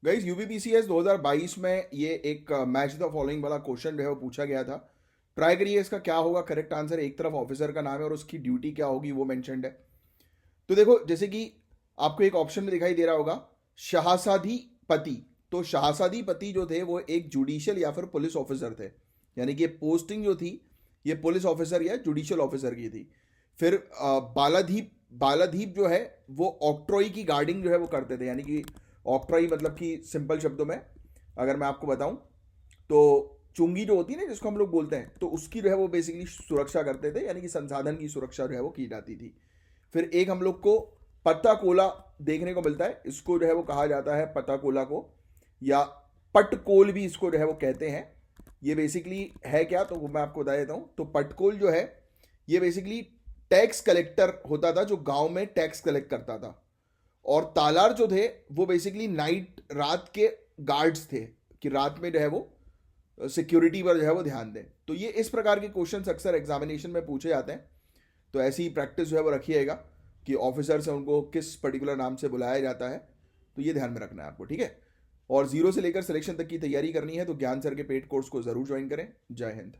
Guys UPPCS 2022 में ये एक मैच द फॉलोइंग वाला क्वेश्चन जो है वो पूछा गया था। ट्राई करिए इसका क्या होगा करेक्ट आंसर। एक तरफ ऑफिसर का नाम है और उसकी ड्यूटी क्या होगी वो मेंशन्ड है। तो देखो जैसे कि आपको एक ऑप्शन में दिखाई दे रहा होगा शाहसादी पति। तो शाहसादी पति जो थे वो एक जुडिशियल या फिर पुलिस ऑफिसर थे, यानी कि ये पोस्टिंग जो थी ये पुलिस ऑफिसर या जुडिशियल ऑफिसर की थी। फिर बालादीप जो है वो ऑक्ट्रॉय की गार्डिंग जो है वो करते थे, यानी कि ऑक्ट्रॉय मतलब कि सिंपल शब्दों में अगर मैं आपको बताऊं तो चुंगी जो होती है ना जिसको हम लोग बोलते हैं, तो उसकी जो है वो बेसिकली सुरक्षा करते थे, यानी कि संसाधन की सुरक्षा जो है वो की जाती थी। फिर एक हम लोग को पत्ता कोला देखने को मिलता है, इसको जो है वो कहा जाता है पत्ता कोला को, या पटकोल भी इसको जो है वो कहते हैं। ये बेसिकली है क्या तो वो मैं आपको बता देता हूँ। तो पटकोल जो है ये बेसिकली टैक्स कलेक्टर होता था जो गांव में टैक्स कलेक्ट करता था। और तालार जो थे वो बेसिकली रात के गार्ड्स थे कि रात में जो है वो सिक्योरिटी पर जो है वो ध्यान दें। तो ये इस प्रकार के क्वेश्चंस अक्सर एग्जामिनेशन में पूछे जाते हैं। तो ऐसी प्रैक्टिस जो है वो रखिएगा कि ऑफिसर से उनको किस पर्टिकुलर नाम से बुलाया जाता है, तो ये ध्यान में रखना है आपको, ठीक है। और जीरो से लेकर सिलेक्शन तक की तैयारी करनी है तो ज्ञान सर के पेड कोर्स को जरूर ज्वाइन करें। जय हिंद।